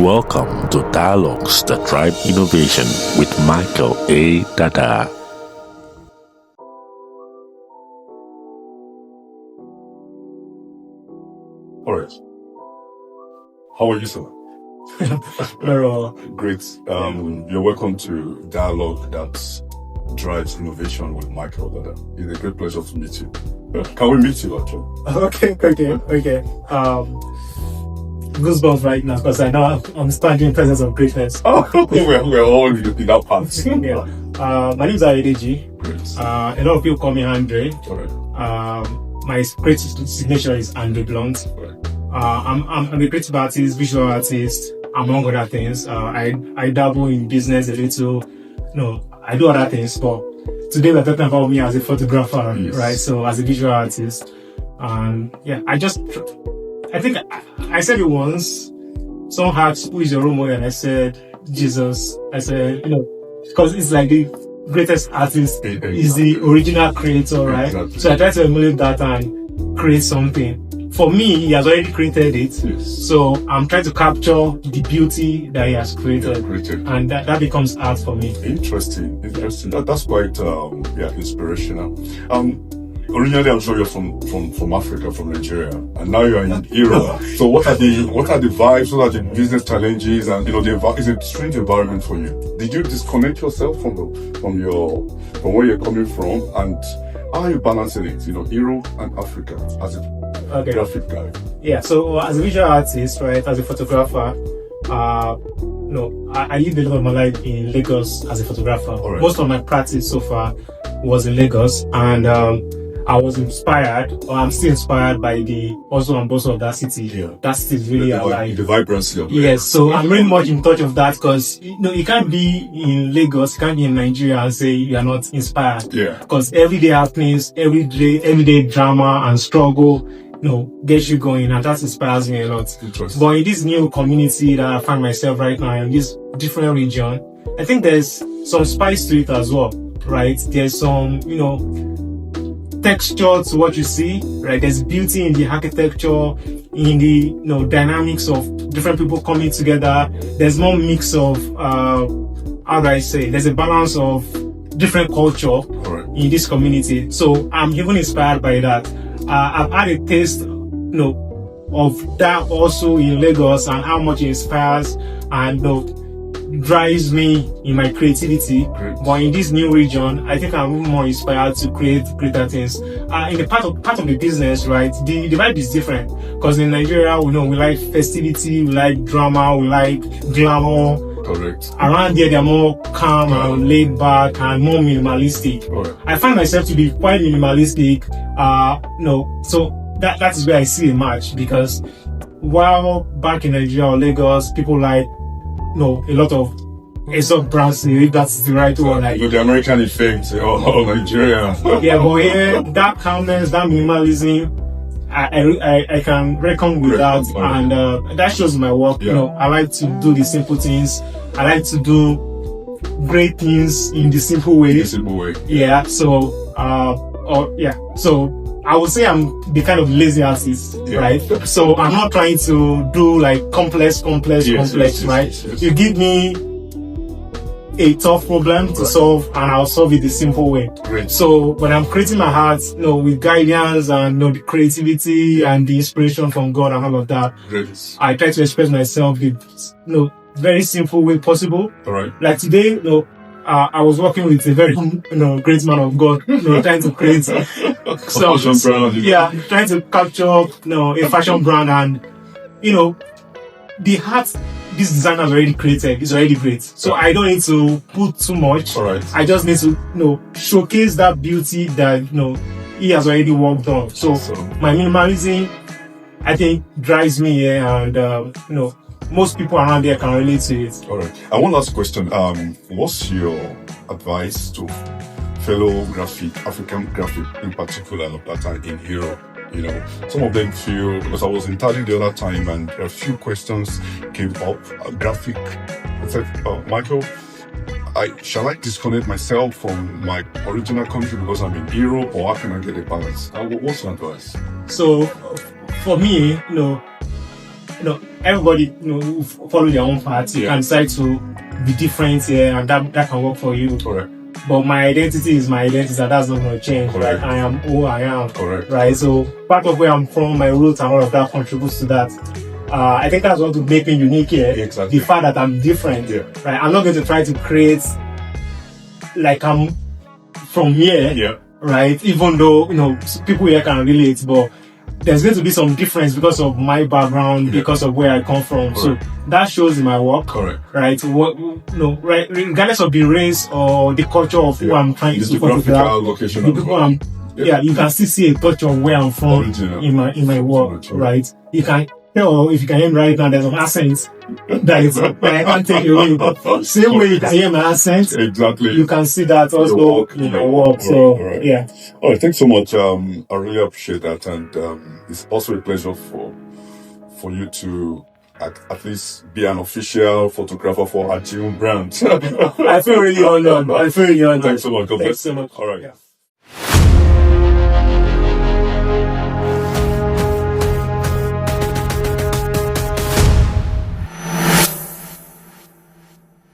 Welcome to Dialogues that Drive Innovation with Michael A. Dada. All right. How are you, sir? Very well. Great. You're welcome to Dialogue that Drives Innovation with Michael Dada. It's a great pleasure to meet you. Can we meet you, actually? Okay. Goosebumps right now because I know I'm standing in presence of greatness. Oh, we're all in that part. Yeah. My name is Ayodeji. Great. A lot of people call me Andre. All right. My creative signature is Andre Blunt. All right. I'm a creative artist, visual artist, among other things. I dabble in business a little. No, I do other things, but today we're talking about me as a photographer, Yes. right? So as a visual artist, I think I said it once. Someone asked, "Who is your role model?" And I said, "Jesus." I said, because it's like the greatest artist is the original creator, right? Exactly. So I try to emulate that and create something. For me, he has already created it. Yes. So I'm trying to capture the beauty that he has created. Created. And that becomes art for me. Interesting. That's quite inspirational. Originally, I'm sure you're from Africa, from Nigeria, and now you're in Europe. So what are the vibes? What are the business challenges? And it's a strange environment for you. Did you disconnect yourself from where you're coming from, and how are you balancing it? Europe and Africa as a graphic guy. Yeah. So as a visual artist, right, as a photographer, I lived a lot of my life in Lagos as a photographer. Right. Most of my practice so far was in Lagos, and I was inspired, or I'm still inspired by the hustle and bustle of that city. Yeah. That city is really alive. The vibrancy of it. Yes, so I'm very much in touch of that because you can't be in Lagos, you can't be in Nigeria and say you are not inspired. Yeah. Because everyday happenings, everyday drama and struggle, gets you going, and that inspires me a lot. Interesting. But in this new community that I find myself right now, in this different region, I think there's some spice to it as well, right? There's some, texture to what you see, right? There's beauty in the architecture, in the dynamics of different people coming together. There's more mix of there's a balance of different culture in this community. So I'm even inspired by that. I've had a taste, of that also in Lagos, and how much it inspires and drives me in my creativity. Great. But in this new region, I think I'm more inspired to create greater things. In the part of the business, right, the vibe is different. Because in Nigeria, we like festivity, we like drama, we like glamour. Correct. Around there, they're more calm and laid back and more minimalistic. Right. I find myself to be quite minimalistic. So that is where I see a match, because while back in Nigeria or Lagos, people like a lot of Aesop brands, if that's the right one. Like, the American effect, Nigeria. Yeah, but here, that calmness, that minimalism, I can reckon with that, and that shows my work. Yeah. I like to do the simple things. I like to do great things in the simple way. Yeah. So, So I would say I'm the kind of lazy artist, right? So I'm not trying to do like complex, right? Yes. You give me a tough problem to solve, and I'll solve it the simple way. Great. So when I'm creating my art, with guidance and the creativity and the inspiration from God and all of that, Great. I try to express myself the very simple way possible. All right. Like today, I was working with a very great man of God, trying to create fashion brand. Yeah, trying to capture a fashion brand, and the art this designer has already created is already great. So I don't need to put too much. All right. I just need to showcase that beauty that he has already worked on. So my minimalism, I think, drives me here, and most people around there can relate to it. All right. And one last question. What's your advice to fellow African graphic in particular, that are in Europe? Some of them feel, because I was in Tallinn the other time and a few questions came up. Graphic, I said, Michael, shall I disconnect myself from my original country because I'm in Europe, or how can I get a balance? What's your advice? So for me, everybody, follow their own path. You can decide to be different here, and that can work for you. Correct. But my identity is my identity, and that's not going to change. Correct. Right? I am who I am. Correct. Right. So part of where I'm from, my roots and all of that contributes to that. I think that's what will make me unique here. Exactly. The fact that I'm different. Yeah. Right. I'm not going to try to create like I'm from here. Yeah. Right. Even though people here can relate, but there's going to be some difference because of my background, because of where I come from. Correct. So that shows in my work. Correct. Right. Right. Regardless of the race or the culture of who I'm trying to photograph, location the people you can still see a touch of where I'm from in my work. Right. You can if you can hear me right now, there's an accent that I can't take away. Same way you can hear my accent. Exactly. You can see that also in my work. So yeah. All right. Thanks so much. I really appreciate that, and it's also a pleasure for you to at least be an official photographer for Adeyeemo brand. I feel really honored. Thanks so much. God bless. Thanks so much. All right. Yeah.